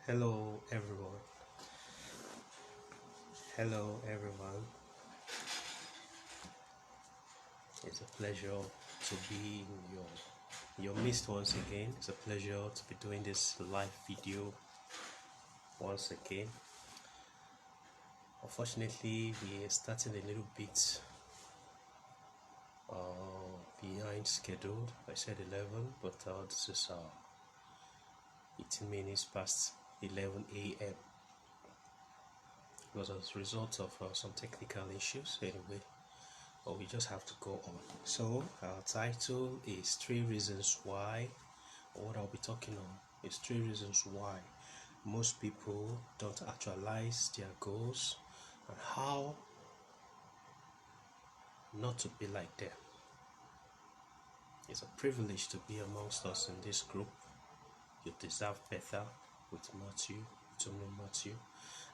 Hello everyone. Hello everyone. It's a pleasure to be in your midst once again. It's a pleasure to be doing this live video once again. Unfortunately, we are starting a little bit behind schedule. I said 11, but this is 18 minutes past 11 a.m. It was as a result of some technical issues anyway. But we just have to go on. So our title is 3 reasons why, or what I'll be talking on is 3 reasons why most people don't actualize their goals and how not to be like them. It's a privilege to be amongst us in this group. You deserve better with Matthew, to know Matthew.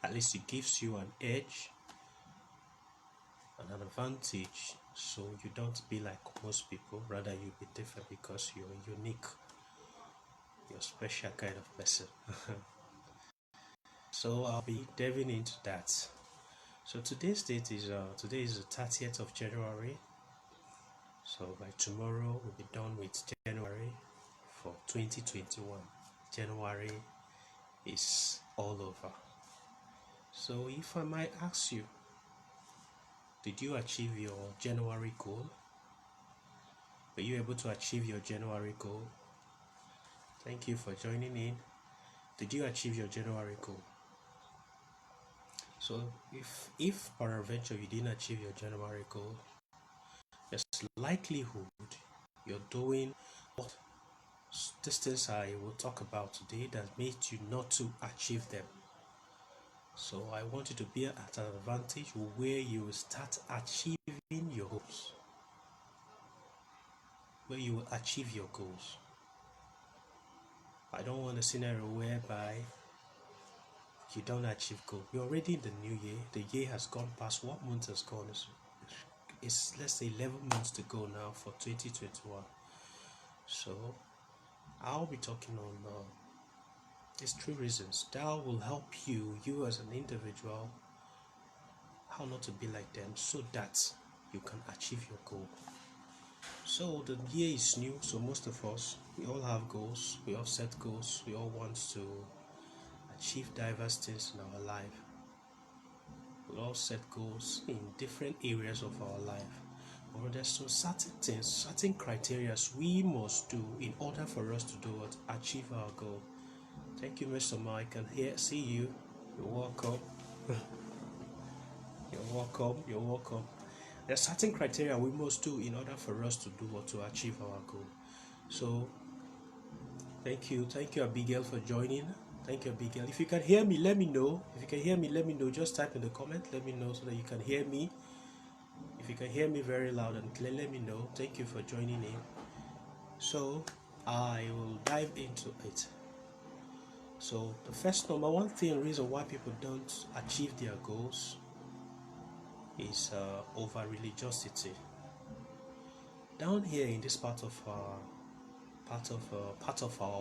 At least it gives you an edge and an advantage, so you don't be like most people. Rather, you be different because you're unique. You're a special kind of person. So I'll be diving into that. So today's date is today is the 30th of January. So by tomorrow we'll be done with January for 2021. January is all over. So if I might ask you, did you achieve your January goal? Were you able to achieve your January goal? Thank you for joining in. Did you achieve your January goal? So if peradventure you didn't achieve your January goal, there's likelihood you're doing what these things I will talk about today that made you not to achieve them. So I want you to be at an advantage where you will start achieving your goals. Where you will achieve your goals. I don't want a scenario whereby you don't achieve goals. We're already in the new year. The year has gone past. What month has gone? It's let's say 11 months to go now for 2021. So I'll be talking on these 3 reasons that will help you as an individual, how not to be like them, so that you can achieve your goal. So the year is new, so most of us, we all have goals, we all set goals, we all want to achieve diverse things in our life. We all set goals in different areas of our life. But there's some certain things, certain criteria we must do in order for us to do what? Achieve our goal. Thank you, Mr. Mike. And here, see you. You're welcome. You're welcome. You're welcome. There are certain criteria we must do in order for us to do what? To achieve our goal. So, thank you, Abigail, for joining. Thank you, Abigail. If you can hear me, let me know. If you can hear me, let me know. Just type in the comment. Let me know so that you can hear me. If you can hear me very loud and clear, let me know. Thank you for joining in. So, I will dive into it. So, the first number one reason why people don't achieve their goals is over religiosity. Down here in this part of our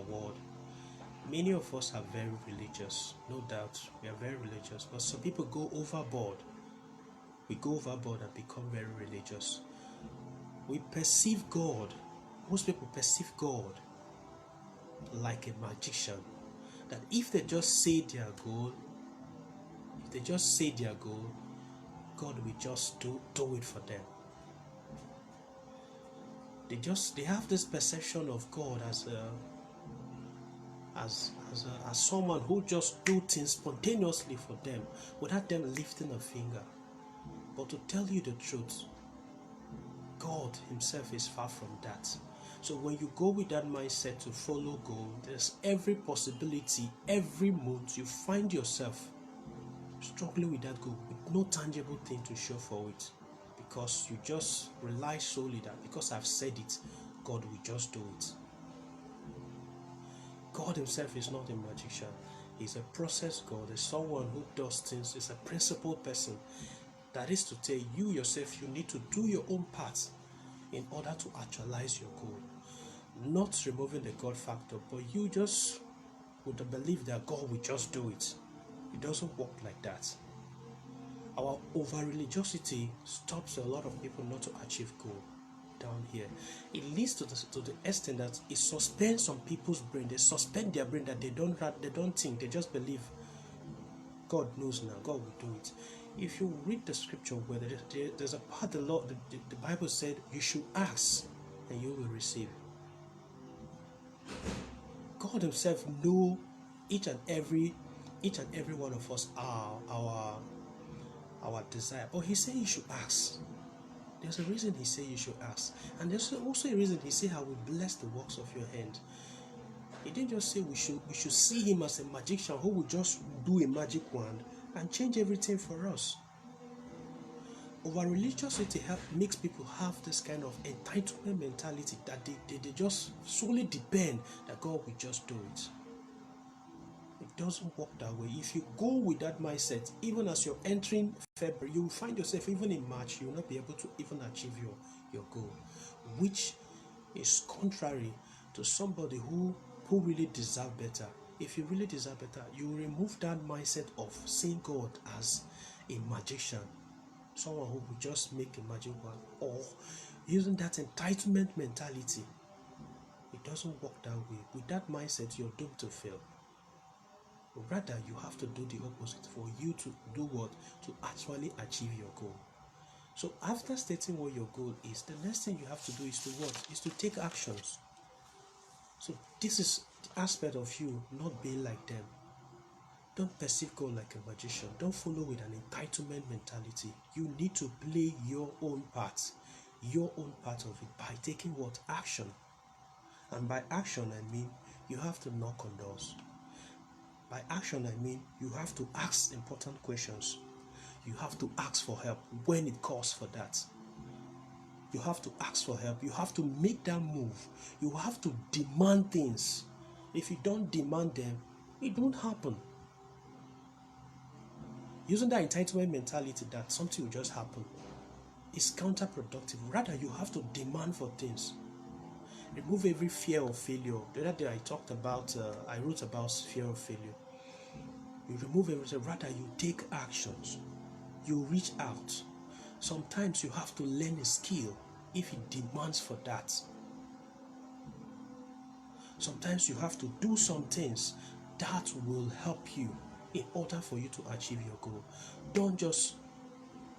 world, many of us are very religious. No doubt, we are very religious. But some people go overboard. We go overboard and become very religious. We perceive God. Most people perceive God like a magician. That if they just say their goal, God will just do it for them. They have this perception of God as someone who just do things spontaneously for them without them lifting a finger. But to tell you the truth, God himself is far from that. So when you go with that mindset to follow God, there's every possibility, every month you find yourself struggling with that goal with no tangible thing to show for it, because you just rely solely that because I've said it, God will just do it. God himself is not a magician. He's a process God. He's someone who does things. He's a principled person. That is to say, you yourself, you need to do your own part in order to actualize your goal. Not removing the God factor, but you just with the belief that God will just do it. It doesn't work like that. Our over religiosity stops a lot of people not to achieve goal down here. It leads to the extent that it suspends some people's brain. They suspend their brain that they don't think. They just believe God knows now. God will do it. If you read the scripture where there's a part the Bible said you should ask and you will receive. God Himself know each and every one of us our desire. But He said you should ask. There's a reason He said you should ask. And there's also a reason He said I will bless the works of your hand. He didn't just say we should see Him as a magician who will just do a magic wand and change everything for us. Over religiosity makes people have this kind of entitlement mentality that they just solely depend that God will just do it. It doesn't work that way. If you go with that mindset, even as you're entering February, you will find yourself, even in March, you will not be able to even achieve your goal, which is contrary to somebody who really deserve better. If you really deserve better, you remove that mindset of seeing God as a magician, someone who will just make a magic wand, or using that entitlement mentality. It doesn't work that way. With that mindset, you're doomed to fail. Rather, you have to do the opposite for you to do what? To actually achieve your goal. So after stating what your goal is, the next thing you have to do is to what? Is to take actions. So this is the aspect of you not being like them. Don't perceive God like a magician. Don't follow with an entitlement mentality. You need to play your own part of it by taking what? Action. And by action, I mean you have to knock on doors. By action, I mean you have to ask important questions. You have to ask for help when it calls for that. You have to ask for help. You have to make that move. You have to demand things. If you don't demand them, it won't happen. Using that entitlement mentality that something will just happen is counterproductive. Rather, you have to demand for things. Remove every fear of failure. The other day I wrote about fear of failure. You remove everything. Rather, you take actions. You reach out. Sometimes you have to learn a skill if it demands for that. Sometimes you have to do some things that will help you in order for you to achieve your goal. Don't just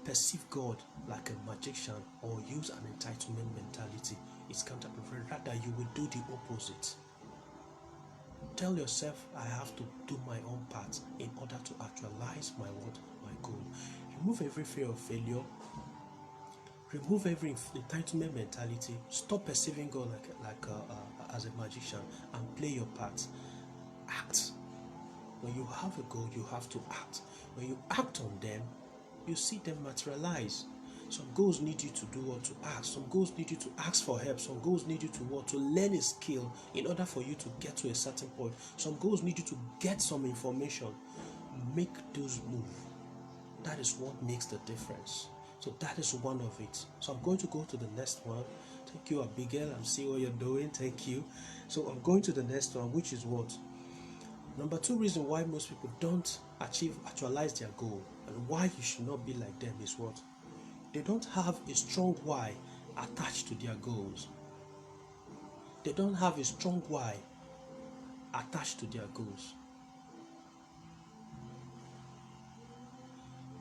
perceive God like a magician or use an entitlement mentality. It's counterproductive. Rather, you will do the opposite. Tell yourself, I have to do my own part in order to actualize my goal. Remove every fear of failure. Remove every entitlement mentality. Stop perceiving God as a magician and play your part. Act. When you have a goal, you have to act. When you act on them, you see them materialize. Some goals need you to do what? To ask. Some goals need you to ask for help. Some goals need you to what? To learn a skill in order for you to get to a certain point. Some goals need you to get some information. Make those move. That is what makes the difference. So that is one of it. So I'm going to go to the next one. Thank you, Abigail. I'm seeing what you're doing. Thank you. So I'm going to the next one, which is what? Number 2 reason why most people don't actualize their goal, and why you should not be like them, is what? They don't have a strong why attached to their goals. They don't have a strong why attached to their goals.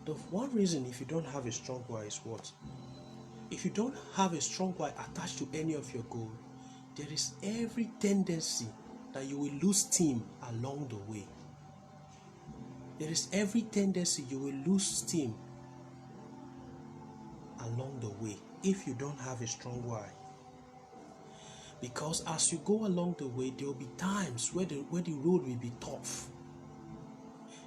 The one reason if you don't have a strong why is what? If you don't have a strong why attached to any of your goals, there is every tendency that you will lose steam along the way. There is every tendency you will lose steam along the way if you don't have a strong why. Because as you go along the way, there will be times where the road will be tough.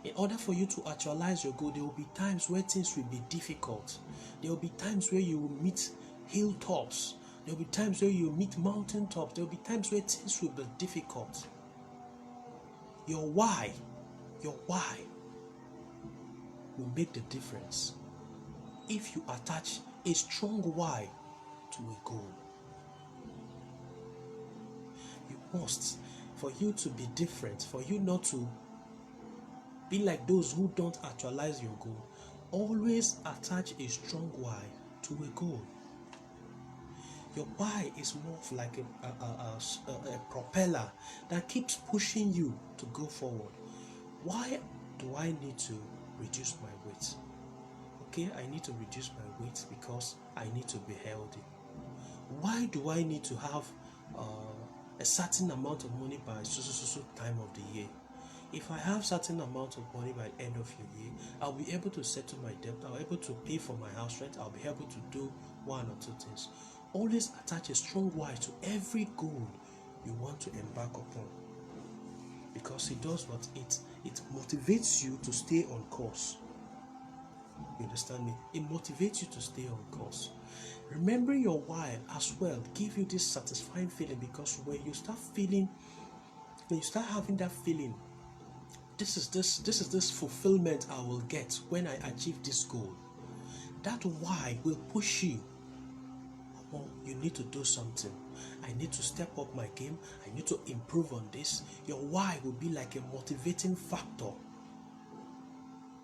In order for you to actualize your goal, there will be times where things will be difficult. There will be times where you will meet hilltops. There will be times where you will meet mountaintops. There will be times where things will be difficult. Your why will make the difference if you attach a strong why to a goal. You must for you to be different, for you not to be like those who don't actualize your goal, always attach a strong why to a goal. Your why is more of like a propeller that keeps pushing you to go forward. Why do I need to reduce my weight? Okay, I need to reduce my weight because I need to be healthy. Why do I need to have a certain amount of money by so time of the year? If I have certain amount of money by the end of the year, I'll be able to settle my debt, I'll be able to pay for my house rent, I'll be able to do one or two things. Always attach a strong why to every goal you want to embark upon, because it does what? It motivates you to stay on course. You understand me? It motivates you to stay on course. Remembering your why as well give you this satisfying feeling, because when you start having that feeling, this is this fulfillment I will get when I achieve this goal. That why will push you. Oh, you need to do something. I need to step up my game. I need to improve on this. Your why will be like a motivating factor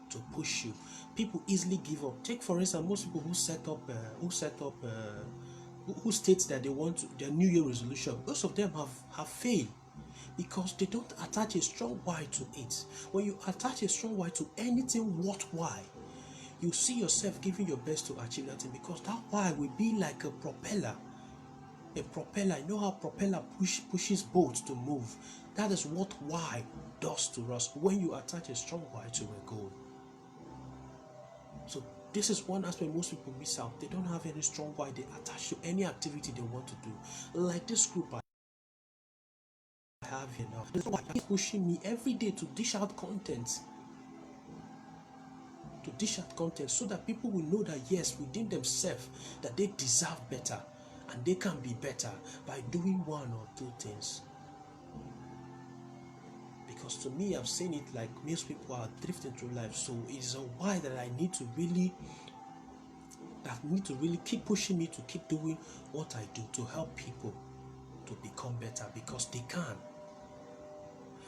to push you. People easily give up. Take for instance, most people who state that they want their New Year resolution. Most of them have failed because they don't attach a strong why to it. When you attach a strong why to anything worthwhile, you see yourself giving your best to achieve that thing, because that why will be like a propeller. A propeller, you know how propeller pushes boats to move? That is what why does to us when you attach a strong why to a goal. So this is one aspect most people miss out. They don't have any strong why they attach to any activity they want to do. Like this group I have here now. This why is pushing me every day to dish out content. So that people will know that yes, within themselves, that they deserve better and they can be better by doing one or two things. Because to me, I've seen it like most people are drifting through life. So it's a why that I need to really keep pushing me to keep doing what I do to help people to become better, because they can.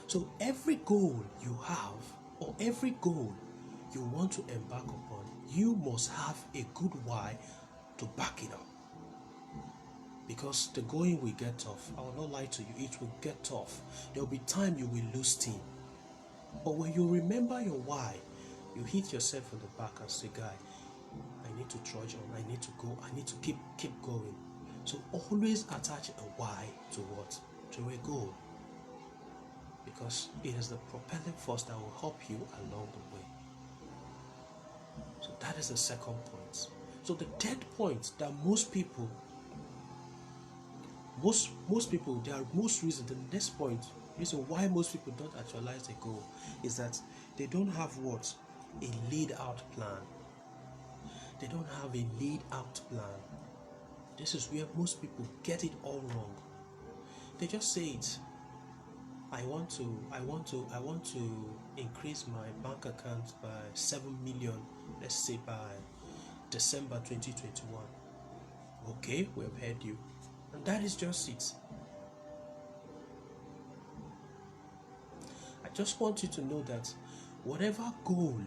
So every goal you have, or every goal you want to embark upon, you must have a good why to back it up. Because the going will get tough. I will not lie to you, it will get tough. There will be time you will lose steam. But when you remember your why, you hit yourself on the back and say, guy, I need to trudge on, I need to go, I need to keep going. So always attach a why to what? To a goal. Because it is the propelling force that will help you along the way. So that is the second point. So the third point that most people, their most reason, the next point, reason why most people don't actualize a goal is that they don't have what? A laid out plan. They don't have a laid out plan. This is where most people get it all wrong. They just say it. I want to increase my bank account by 7 million, let's say by December 2021. Okay, we've heard you. And that is just it. I just want you to know that whatever goal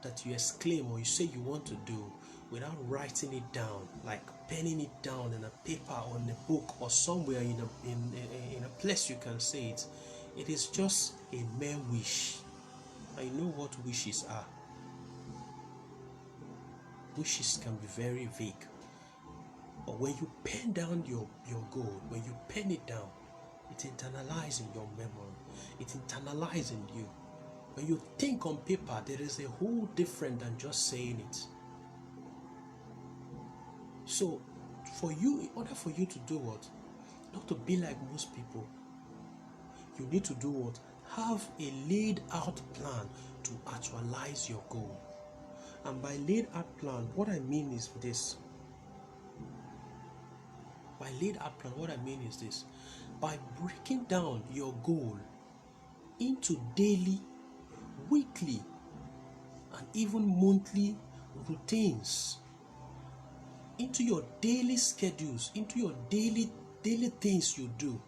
that you exclaim or you say you want to do, without writing it down, like penning it down in a paper or in a book or somewhere in a place you can say it, it is just a mere wish. I know what wishes are. Wishes can be very vague. But when you pen down your goal, when you pen it down, it internalizes in your memory. It internalizes in you. When you think on paper, there is a whole different than just saying it. So, in order for you to do what? Not to be like most people, you need to do what? Have a laid out plan to actualize your goal. And by laid out plan, what I mean is this. By laid out plan, what I mean is this. By breaking down your goal into daily, weekly, and even monthly routines, into your daily schedules, into your daily daily things you do.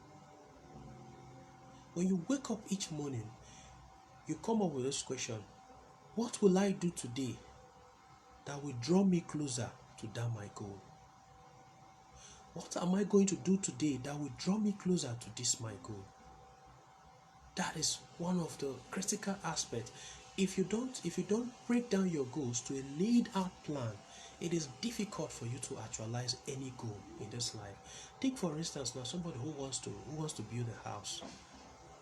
When you wake up each morning, you come up with this question: what will I do today that will draw me closer to that my goal? What am I going to do today that will draw me closer to this my goal? That is one of the critical aspects. If you don't break down your goals to a laid out plan, it is difficult for you to actualize any goal in this life. Take for instance now somebody who wants to build a house.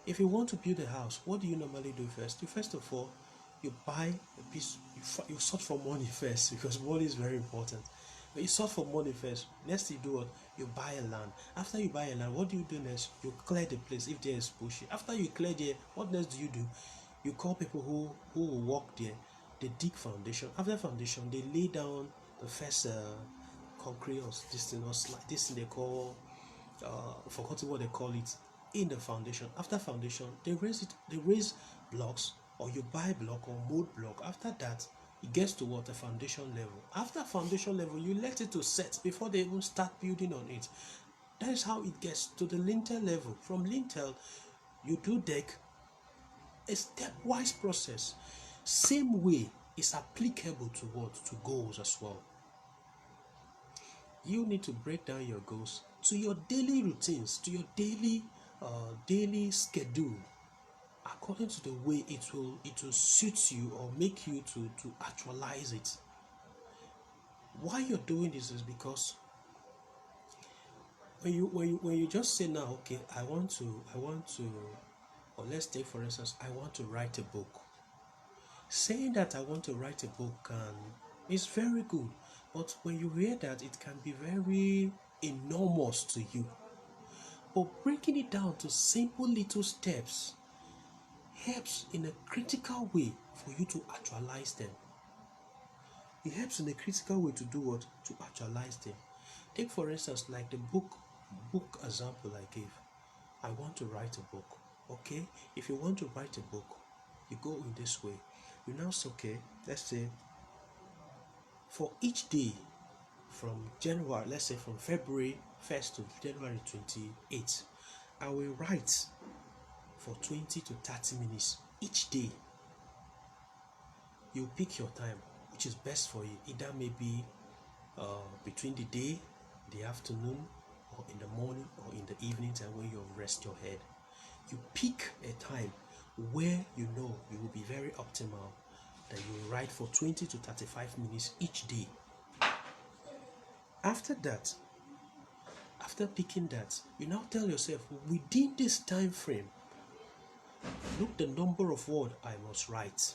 If you want to build a house, what do you normally do first? You first of all, you buy a piece. You sort for money first, because money is very important. But you sort for money first. Next, you do what? You buy a land. After you buy a land, what do you do next? You clear the place if there is bushy. After you clear there, what next do you do? You call people who will work there. They dig foundation. After foundation, they lay down the first concrete or this thing, or this thing they call, forgotten what they call it, in the foundation. After foundation, they raise blocks, or you buy block or mold block. After that, it gets to what? A foundation level. After foundation level, you let it to set before they even start building on it. That is how it gets to the lintel level. From lintel, you do deck. A stepwise process. Same way is applicable to what? To goals as well. You need to break down your goals to your daily routines, to your daily schedule, according to the way it will suit you or make you to actualize it. Why you're doing this is because when you just say now, okay, I want to, or let's take for instance, I want to write a book. Saying that I want to write a book is very good, but when you hear that, it can be very enormous to you. But breaking it down to simple little steps helps in a critical way for you to actualize them. It helps in a critical way to do what? To actualize them. Take for instance, like the book example I gave. I want to write a book. Okay? If you want to write a book, you go in this way. You now say, okay, let's say for each day from January, let's say from February 1st to January 28th, I will write for 20 to 30 minutes each day. You pick your time, which is best for you. Either maybe between the day, the afternoon, or in the morning, or in the evening time when you rest your head. You pick a time where you know you will be very optimal, that you will write for 20 to 35 minutes each day. After that, after picking that, you now tell yourself, within this time frame, look the number of words I must write.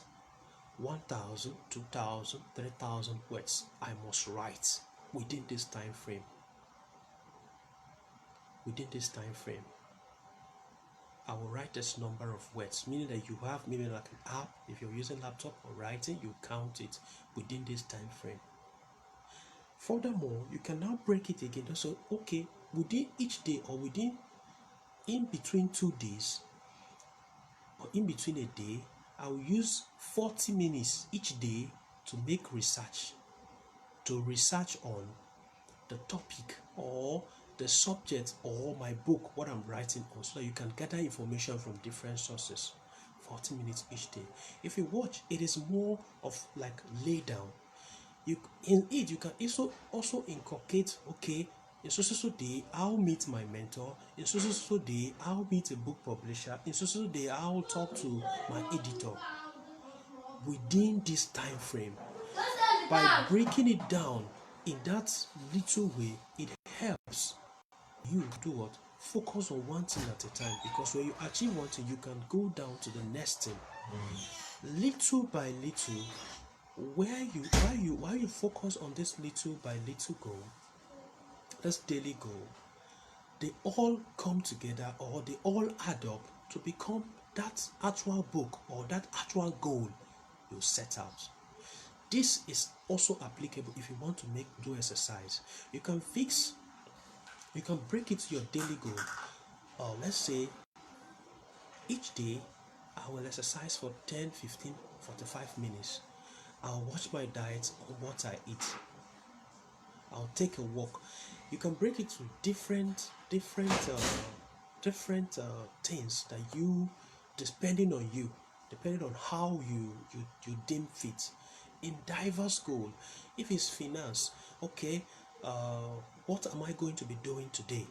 1,000, 2,000, 3,000 words I must write within this time frame. Within this time frame, I will write this number of words, meaning that you have maybe like an app. If you're using laptop or writing, you count it within this time frame. Furthermore, you can now break it again. So, okay, within each day, or in between 2 days, or in between a day, I will use 40 minutes each day to make research, to research on the topic or the subject or my book, what I'm writing on, so that you can gather information from different sources. 40 minutes each day. If you watch, it is more of like lay down. In it, you can also inculcate, okay, in so day, I'll meet my mentor. In so day, I'll meet a book publisher. In so day, I'll talk to my editor. Within this time frame, by breaking it down in that little way, it helps you do what? Focus on one thing at a time. Because when you achieve one thing, you can go down to the next thing. Little by little, while you focus on this little by little goal, this daily goal, they all come together, or they all add up to become that actual book or that actual goal you set out. This is also applicable if you want to do exercise. You can break it to your daily goal. Let's say each day I will exercise for 10, 15, 45 minutes. I'll watch my diet on what I eat. I'll take a walk. You can break it to different things that you, depending on you, depending on how you deem fit. In diverse goal, if it's finance, okay, what am I going to be doing today?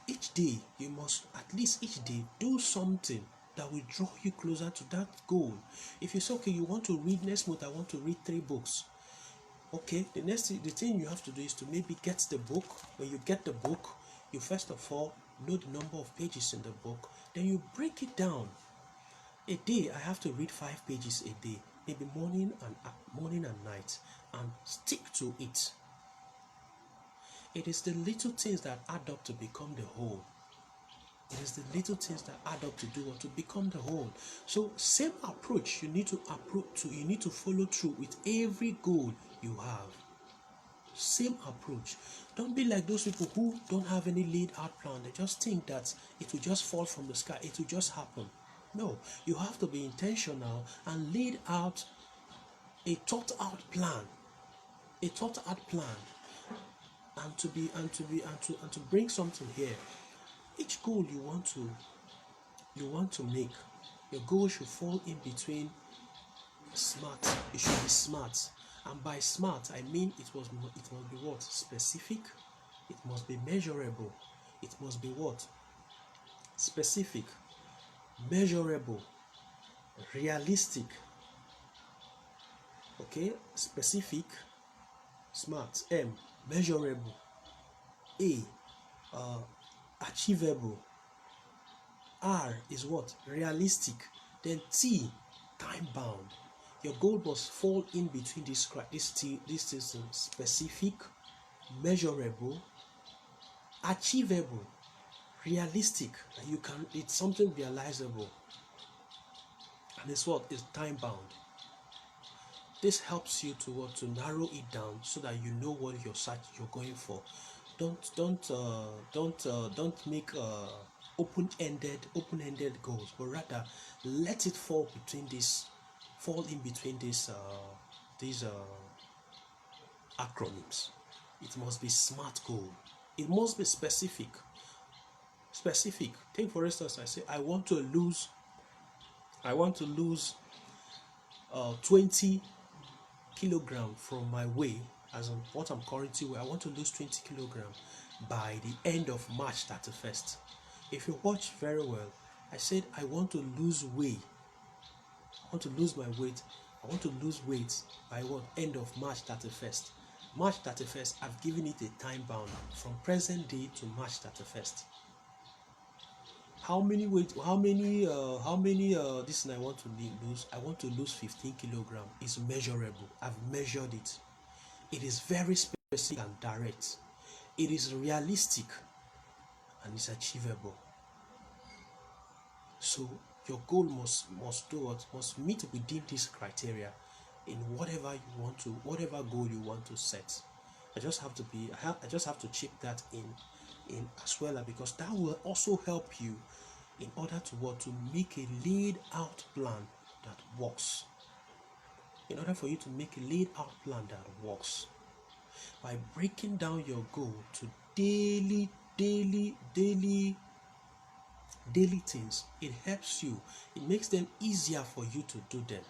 Each day you must, at least each day, do something that will draw you closer to that goal. If you say, okay, you want to read next month, I want to read 3 books. Okay, the thing you have to do is to maybe get the book. When you get the book, you first of all know the number of pages in the book, then you break it down. A day I have to read 5 pages a day, maybe morning and night, and stick to it. It is the little things that add up to become the whole. It is the little things that add up to do or to become the whole. So same approach you need to follow through with every goal you have. Same approach. Don't be like those people who don't have any laid out plan. They just think that it will just fall from the sky, it will just happen. No, you have to be intentional and laid out a thought out plan. A thought out plan. And to bring something here. Each goal you want to make, your goal should fall in between smart. It should be smart. And by smart, I mean it must be what? Specific. It must be measurable. It must be what? Specific, measurable, realistic. Okay, specific, smart. M, measurable. A, achievable. R is what? Realistic. Then T, time bound. Your goal must fall in between this specific, measurable, achievable, realistic. It's something realizable. And it's what? It's time bound. This helps you to narrow it down so that you know what you're going for. Don't make open-ended goals, but rather let it fall in between these acronyms. It must be SMART goal. It must be specific. Take for instance, I say I want to lose 20 kilograms from my weight, as in what I'm currently weighing. I want to lose 20 kilograms by the end of March 31st. If you watch very well, I said I want to lose weight. I want to lose my weight. I want to lose weight by what? End of March 31st. March 31st, I've given it a time bound from present day to March 31st. How many this thing I want to lose? I want to lose 15 kilograms. It's measurable. I've measured it. It is very specific and direct. It is realistic and it's achievable. So your goal must meet within this criteria in whatever goal you want to set. I just have to chip that in as well, because that will also help you in order to make a laid out plan that works. In order for you to make a laid out plan that works, by breaking down your goal to daily things, it helps you. It makes them easier for you to do them.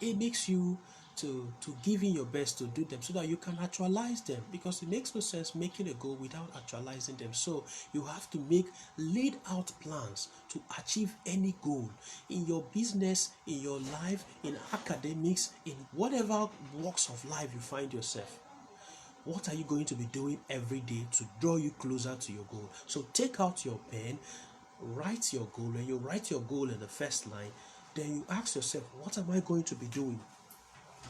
It makes you to give in your best to do them so that you can actualize them, because it makes no sense making a goal without actualizing them. So you have to make laid out plans to achieve any goal in your business, in your life, in academics, in whatever walks of life you find yourself. What are you going to be doing every day to draw you closer to your goal? So take out your pen, write your goal. When you write your goal in the first line, then you ask yourself, what am I going to be doing?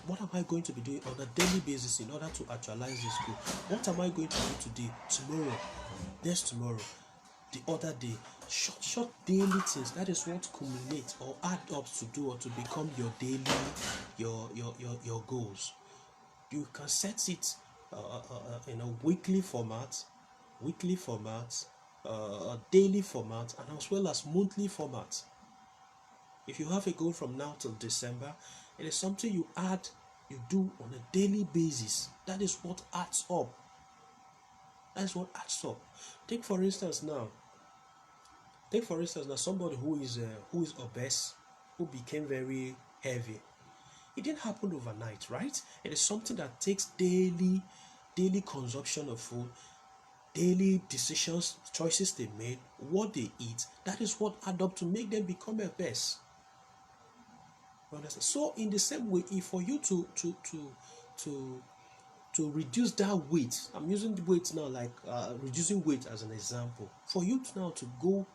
What am I going to be doing on a daily basis in order to actualize this goal? What am I going to do today, tomorrow, next tomorrow, the other day? Short daily things. That is what culminates or add up to do or to become your daily, your goals. You can set it in a weekly format, a daily format, and as well as monthly format. If you have a goal from now till December, it is something you do on a daily basis. That is what adds up. That's what adds up. Take for instance now. Take for instance now somebody who is obese, who became very heavy. It didn't happen overnight, right? It is something that takes daily consumption of food, daily decisions, choices they made, what they eat. That is what add up to make them become obese. You understand? So in the same way, if for you to to reduce that weight, I'm using the weight now like reducing weight as an example. For you to now to go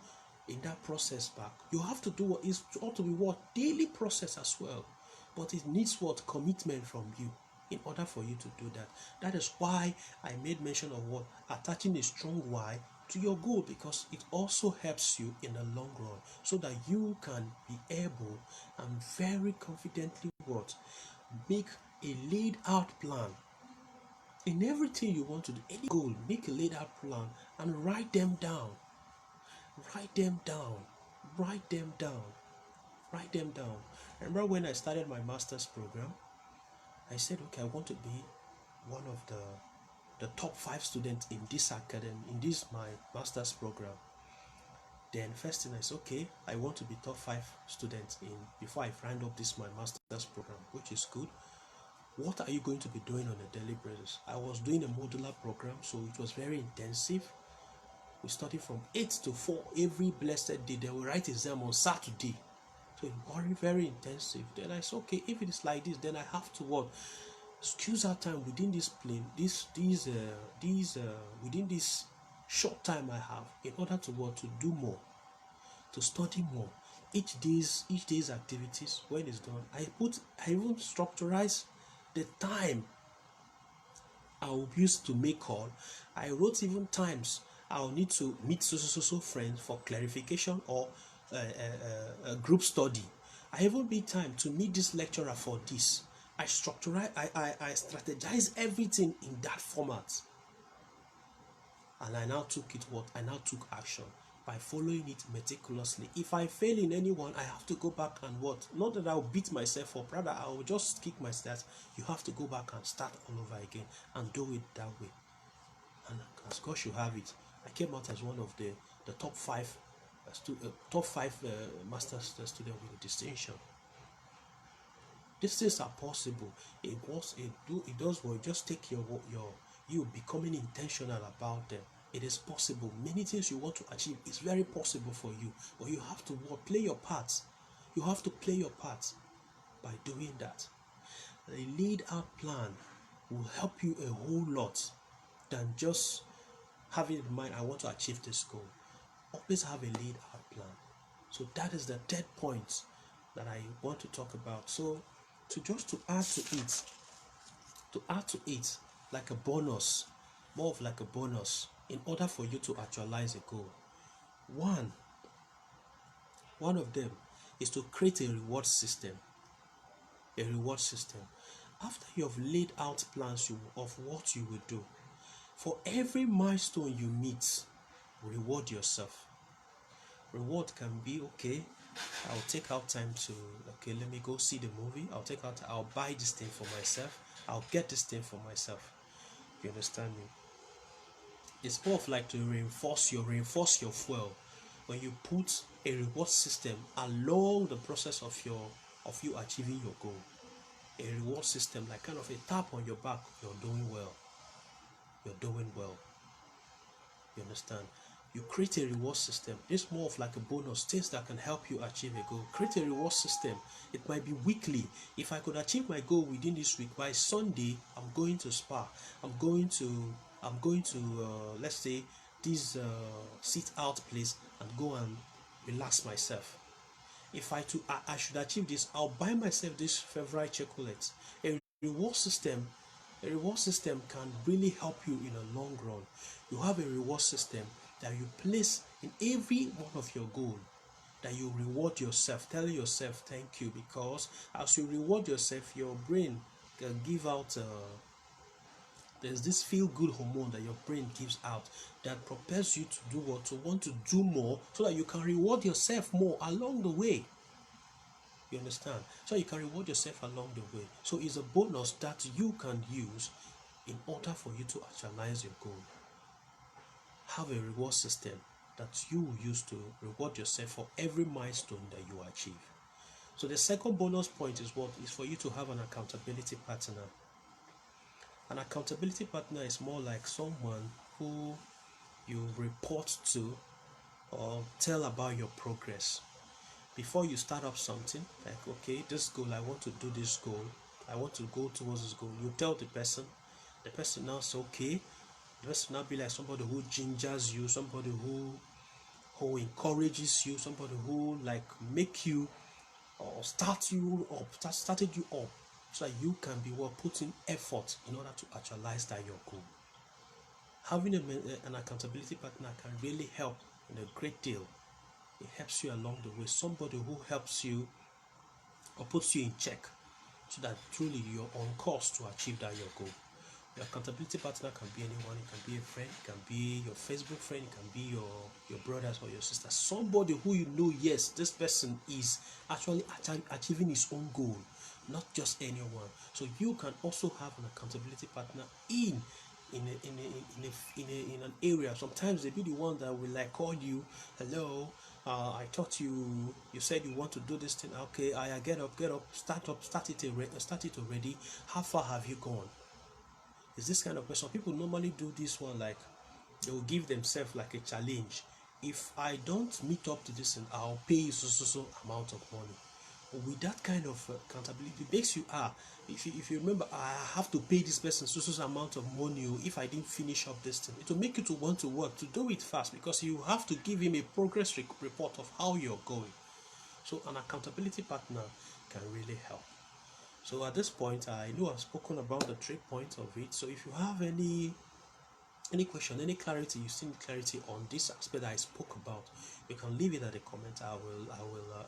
in that process back, you have to do what is ought to be what daily process as well. But it needs what commitment from you in order for you to do that. That is why I made mention of what attaching a strong why to your goal, because it also helps you in the long run so that you can be able and very confidently what make a laid out plan in everything you want to do. Any goal, make a laid out plan and write them down. Write them down. Write them down. Write them down. I remember when I started my master's program, I said, okay, I want to be one of the top 5 students in this academy, in this my master's program. Then first thing I said, okay, I want to be top 5 students in before I round up this my master's program, which is good. What are you going to be doing on a daily basis? I was doing a modular program, so it was very intensive. We studied from 8 to 4 every blessed day. They will write exam on Saturday. So it was very intensive. Then I said, okay, if it is like this, then I have to what? Excuse our time within this plane, within this short time I have, in order to what? To do more, to study more. Each day's activities, when it's done, I even structurize the time I will use to make call. I wrote even times I'll need to meet so friends for clarification or a group study. I even need time to meet this lecturer for this. I structurize, I strategize everything in that format. And I now took it what? I now took action by following it meticulously. If I fail in any one, I have to go back and what? Not that I'll beat myself up, rather I will just kick myself. You have to go back and start all over again and do it that way. And as God should have it, I came out as one of the top 5 master's student with distinction. These things are possible. It does work. Just take you becoming intentional about them. It is possible. Many things you want to achieve is very possible for you, but you have to play your part. You have to play your part by doing that. A laid out plan will help you a whole lot than just having in mind, I want to achieve this goal. Always have a laid out plan. So that is the third point that I want to talk about. So to add to it like a bonus, more of like a bonus, in order for you to actualize a goal. One of them is to create a reward system. A reward system. After you have laid out plans of what you will do, for every milestone you meet, reward yourself. Reward can be, okay, I'll take out time to, okay, let me go see the movie. I'll buy this thing for myself. I'll get this thing for myself. You understand me? It's more of like to reinforce your fuel. When you put a reward system along the process of you achieving your goal. A reward system, like kind of a tap on your back. You're doing well. You're doing well. You understand? You create a reward system. It's more of like a bonus, things that can help you achieve a goal. Create a reward system. It might be weekly. If I could achieve my goal within this week, by Sunday I'm going to spa. I'm going to let's say this sit out place and go and relax myself. If I should achieve this, I'll buy myself this favorite chocolate. Reward system a reward system can really help you in the long run. You have a reward system that you place in every one of your goals, that you reward yourself, tell yourself thank you, because as you reward yourself, your brain can give out there's this feel good hormone that your brain gives out that propels you to do what, to want to do more, so that you can reward yourself more along the way. You understand? So you can reward yourself along the way. So it's a bonus that you can use in order for you to actualize your goal. have a reward system that you will use to reward yourself for every milestone that you achieve. So the second bonus point is what is for you to have an accountability partner. An accountability partner is more like someone who you report to or tell about your progress. Before you start up something, like, okay, this goal, I want to do this goal, I want to go towards this goal, you tell the person now says, okay, the person now be like somebody who gingers you, somebody who encourages you, somebody who like make you or started you up so that you can be putting effort in order to actualize that your goal. Having an accountability partner can really help in a great deal. It helps you along the way, somebody who helps you or puts you in check so that truly you're on course to achieve that your goal. Your accountability partner can be anyone. It can be a friend, it can be your Facebook friend, it can be your brothers or your sisters. Somebody who you know, yes, this person is actually achieving his own goal, not just anyone. So you can also have an accountability partner in an area. Sometimes they be the one that will like call you, hello, I thought you said you want to do this thing. Okay, I get up, start it already. How far have you gone? Is this kind of person. People normally do this one, like they will give themselves like a challenge. If I don't meet up to this, and I'll pay you so amount of money. With that kind of accountability, it makes you if you remember, I have to pay this person so amount of money. If I didn't finish up this thing, it will make you to want to work to do it fast, because you have to give him a progress report of how you're going. So an accountability partner can really help. So at this point, I know I've spoken about the 3 points of it. So if you have any question, any clarity, you see clarity on this aspect that I spoke about, you can leave it at the comment. I will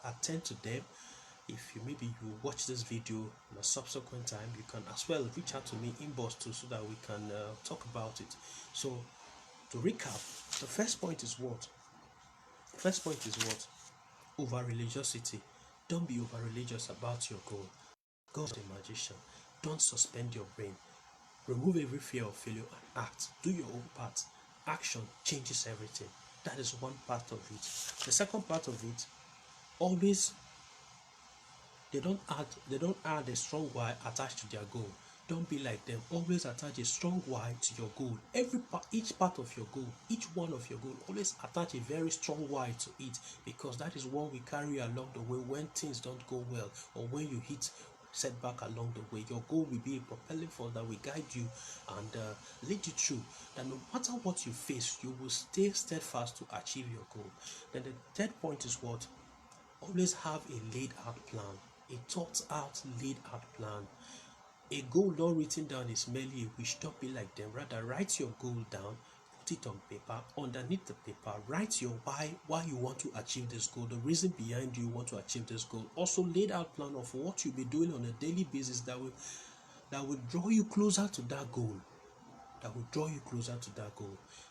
attend to them. If you watch this video in a subsequent time, you can as well reach out to me, inbox too, so that we can talk about it. So to recap, the first point is what? Over religiosity. Don't be over religious about your goal. God is a magician. Don't suspend your brain. Remove every fear of failure and act. Do your own part. Action changes everything. That is one part of it. The second part of it, always they don't add a strong why attached to their goal. Don't be like them. Always attach a strong why to your goal. Each part of your goal, each one of your goal, always attach a very strong why to it, because that is what we carry along the way when things don't go well, or when you hit setback along the way. Your goal will be a propelling force that will guide you and lead you through. That no matter what you face, you will stay steadfast to achieve your goal. Then the third point is what? Always have a laid out plan, a thought out, laid out plan. A goal not written down is merely a wish. Don't be like them. Rather, write your goal down, put it on paper. Underneath the paper, write your why you want to achieve this goal, the reason behind you want to achieve this goal. Also, laid out plan of what you'll be doing on a daily basis that will draw you closer to that goal.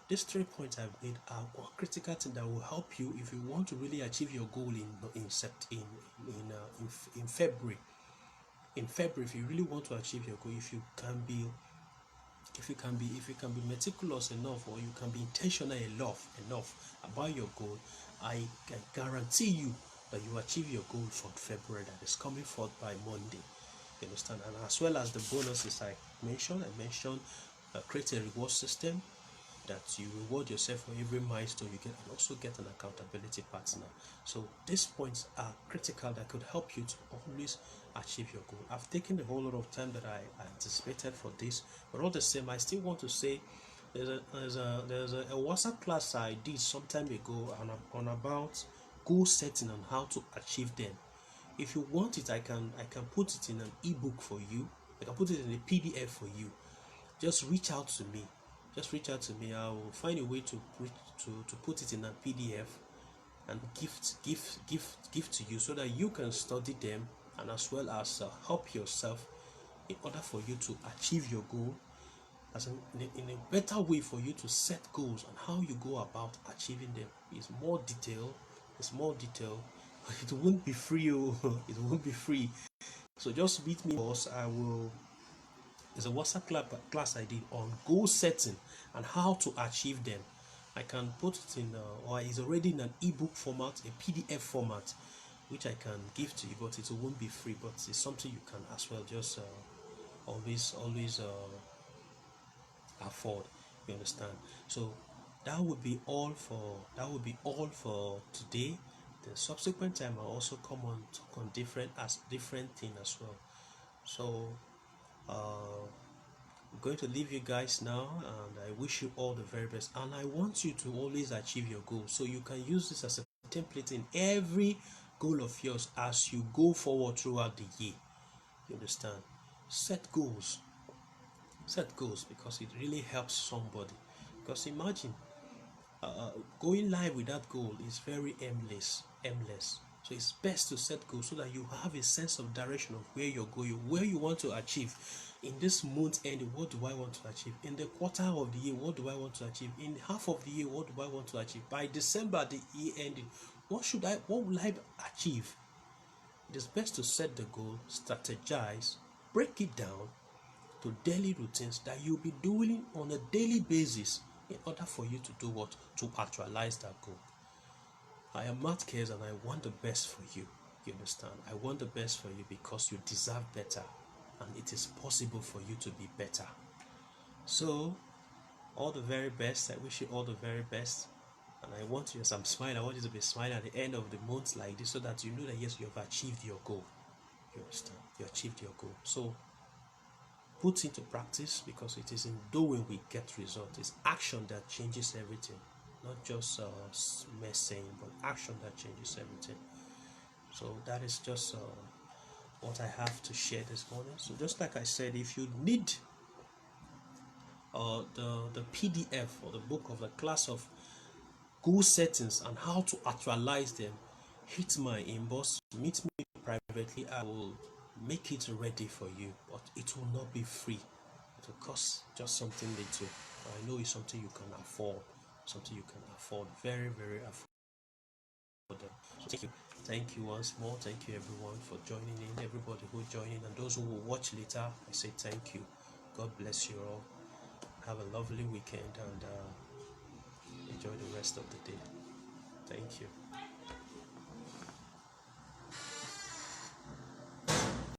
These 3 points I've made are one critical thing that will help you if you want to really achieve your goal in February. In February, if you really want to achieve your goal, if you can be meticulous enough, or you can be intentional enough about your goal, I can guarantee you that you achieve your goal for February that is coming forth by Monday. You understand? And as well as the bonuses I mentioned, create a reward system that you reward yourself for every milestone you get, and also get an accountability partner. So these points are critical that could help you to always achieve your goal. I've taken a whole lot of time that I anticipated for this, but all the same, I still want to say there's a WhatsApp class I did some time ago on about goal setting and how to achieve them. If you want it, I can put it in an ebook for you. I can put it in a PDF for you. Just reach out to me. I will find a way to put it in a PDF and give to you, so that you can study them, and as well as help yourself in order for you to achieve your goal, in a better way for you to set goals, and how you go about achieving them is more detailed. But it won't be free. It won't be free. So just meet me, boss. There's a WhatsApp class I did on goal setting and how to achieve them. I can put it in, or it's already in an ebook format, a PDF format, which I can give to you, but it won't be free. But it's something you can as well just always afford. You understand? So that would be all for today. The subsequent time I'll also come on talk on different thing as well. So I'm going to leave you guys now, and I wish you all the very best. And I want you to always achieve your goal, so you can use this as a template in every goal of yours as you go forward throughout the year. You understand? Set goals. Set goals, because it really helps somebody. Because imagine going live with that goal is very aimless. So it's best to set goals so that you have a sense of direction of where you're going, where you want to achieve. In this month end, what do I want to achieve? In the quarter of the year, what do I want to achieve? In half of the year, what do I want to achieve? By December, the year ending, what will I achieve? It is best to set the goal, strategize, break it down to daily routines that you'll be doing on a daily basis in order for you to do what? To actualize that goal. I am Matt Cares, and I want the best for you. You understand? I want the best for you because you deserve better, and it is possible for you to be better. So, all the very best. I wish you all the very best. And I want you, as I'm smiling, I want you to be smiling at the end of the month like this, so that you know that yes, you have achieved your goal. You understand? You achieved your goal. So put into practice, because it is in doing we get results. It's action that changes everything, not just mere saying, but action that changes everything. So that is just what I have to share this morning. So just like I said, if you need the PDF or the book of the class of goal settings and how to actualize them, hit my inbox, meet me privately. I will make it ready for you, but it will not be free. It will cost just something little. I know it's something you can afford, very, very affordable. So thank you once more. Thank you everyone for joining in. Everybody who joined in, and those who will watch later, I say thank you. God bless you all. Have a lovely weekend, and enjoy the rest of the day. Thank you.